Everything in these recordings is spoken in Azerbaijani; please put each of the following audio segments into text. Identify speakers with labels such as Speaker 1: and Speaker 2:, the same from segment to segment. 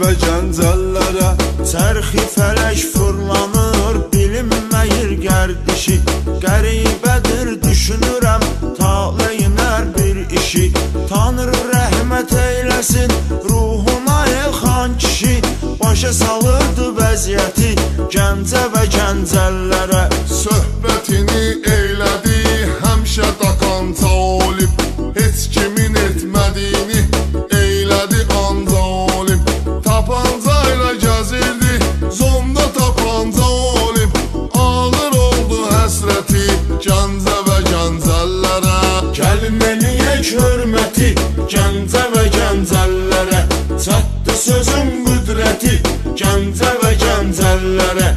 Speaker 1: və Gəncəllərə.
Speaker 2: Çərxi fələk fırlanır, bilinməyir gərdişi. Qəribədir düşünürəm, taleyin hər bir işi. Tanrı rəhmət eyləsin ruhuna elxan kişi. Başa salırdı vəziyyəti Gəncə və Gəncəllərə.
Speaker 1: Söhbətini eylədi həmişə dakan talib, heç kimin etmədiyini eylədi anzalim. Tapanca ilə gəzirdi zonda tapanca olim. Ağır oldu həsrəti Gəncə və Gəncəllərə.
Speaker 2: Gəlin eləyək hörməti Gəncə və Gəncəllərə. Çatdı sözün qüdrəti Gəncə və Gəncəllərə.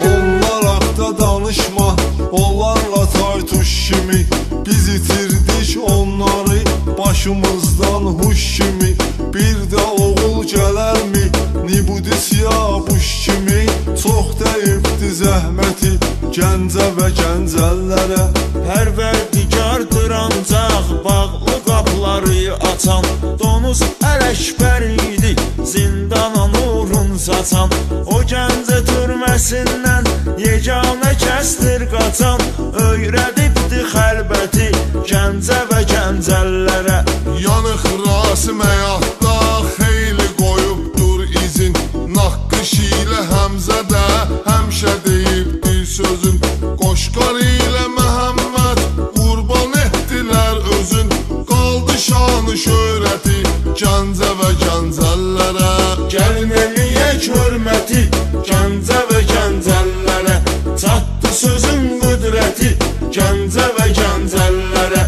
Speaker 1: Onlar haqda danışma, onlarla taytuş kimi. Biz itirdik onları başımızdan huş kimi. Bir də oğul gələrmi Nibudi Siyavuş kimi. Çox dəyibdi zəhməti Gəncə və Gəncəllərə.
Speaker 2: Pərverdigardır ancaq bağlı qapıları açan. Donuz Ələkbər idi zindana nurun saçan. O Gəncə türməsindən yeganə kəsdir qaçan. Öyrədibdi xəlbəti Gəncə və Gəncəllərə.
Speaker 1: Yanıq Rasim həyatda xeyli qoyubdur izin. Naqqış ilə Həmzədə həmişə deyibdir sözün. Qoşqar ilə Məhəmməd qurban etdilər özün. Qaldı şanı şöhrəti Gəncə və Gəncəllərə.
Speaker 2: Gəlin eləyək hörməti Gəncə və Gəncəllərə. Çatdı sözün qüdrəti Gəncə və Gəncəllərə.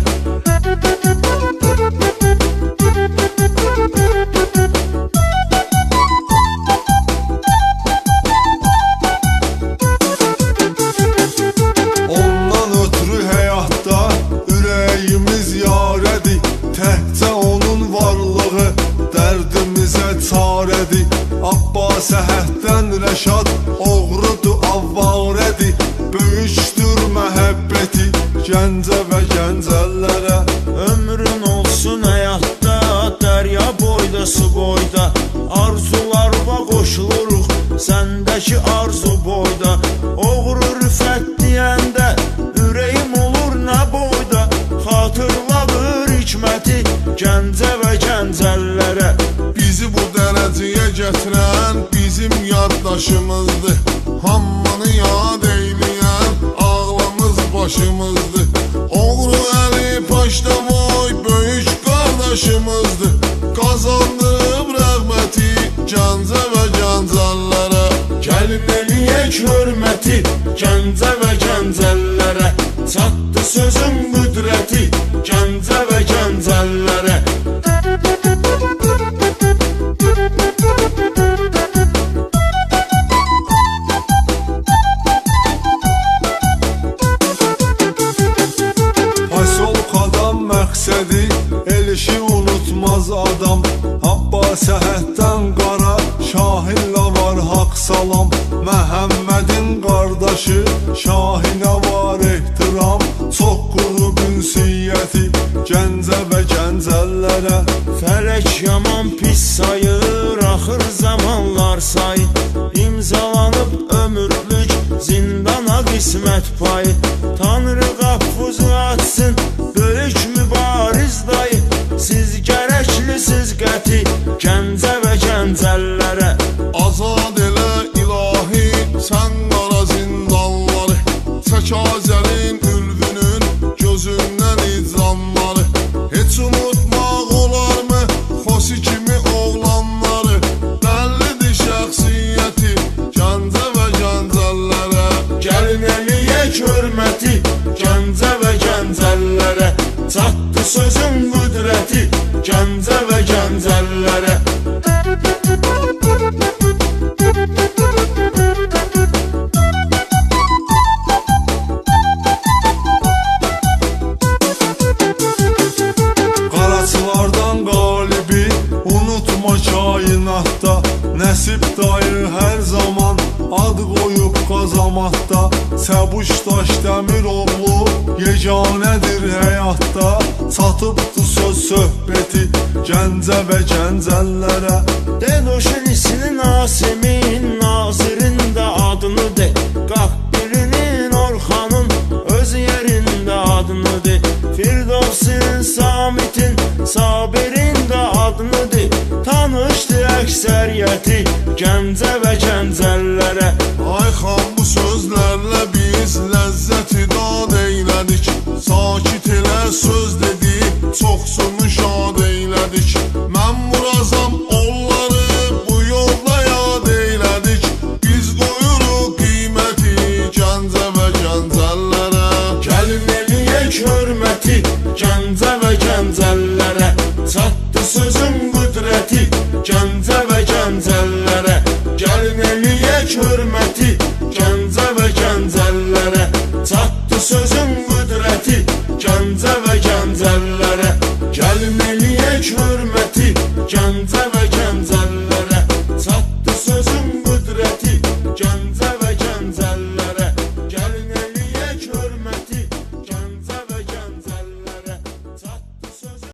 Speaker 1: Ondan ötürü həyatda ürəyimiz yarədir. Təhcə onun varlığı dərdimizə çarədir. Abbas Əhəddən Rəşad oğrudur, avvarədir. Böyükdür məhəbbəti Gəncə və Gəncəllərə.
Speaker 2: Ömrün olsun həyatda, dərya boyda, su boyda. Arzularıma qoşuluruq, səndəki arzu boyda. Oğru rüfət deyəndə ürəyim olur nə boyda. Xatırladır hikməti Gəncə və Gəncəllərə.
Speaker 1: Bizi bu dərəcəyə gətirən bizim yaddaşımızdır. Hamını yad eyləyən ağlamız başımızdır. Oğru Əli Paşdavoy böyük qardaşımızdır. Qazandırıb rəğbəti Gəncə və Gəncəllərə.
Speaker 2: Gəlin eləyək hörməti Gəncə və Gəncəllərə. Çatdı sözün qüdrəti Gəncə və Gəncəllərə.
Speaker 1: Paşolkadan məqsədi el işi unutmaz adam. Abbas Əhəddən qara Şahinlə var haqq salam. Məhəmmədin qardaşı Şahinə var ehtiram. Çox qurub ünsiyyəti Gəncə və Gəncəllərə.
Speaker 2: Fələk yaman pis sayır, axır zamanlar say. İmzalanıb ömürlük zindana qismət payı. Tanrı qapfuzu açsın böyük mübariz dayı. Siz gərəklisiz qəti Gəncə və Gəncəllərə.
Speaker 1: Azad elə ilahi sən qara zindanları. Çək Azərin ülvünün gözündən icranları. Heç unutmaq olarmı Xosi kimi oğlanları. Bəllidir şəxsiyyəti Gəncə və Gəncəllərə.
Speaker 2: Gəlin eləyək hörməti Gəncə və Gəncəllərə. Çatdı sözün qüdrəti Gəncə və Gəncəllərə.
Speaker 1: Nəsib dayı hər zaman ad qoyub azamatda Səbuş Daş Dəmiroğlu yeganədir həyatda Çatıbdı söz söhbəti Gəncə və gəncəllərə
Speaker 2: Dedoşun isinin Asimin Nazirin də adını de Qalk birinin Orxanın öz yerində adını de Firdovsin, Samitin, Sabirin də adını de Tanışdı əksəriyyəti Gəncə və gəncəllərə
Speaker 1: Ay xan bu sözlərlə biz ləzzəti dad eylədik Sakit elə söz dedik, çoxsunu şad eylədik Mən vurazam onları bu yolda yad eylədik Biz qoyuruq qiyməti Gəncə və gəncəllərə
Speaker 2: Gəlin eləyək hörməti Gəncə və gəncəllərə Çatdı sözün qüdrəti Gəncə və gəncəllərə Gəlin eləyək hörməti Gəncə və gəncəllərə Çatdı sözün qüdrəti Gəncə və gəncəllərə Gəlin eləyək hörməti Gəncə və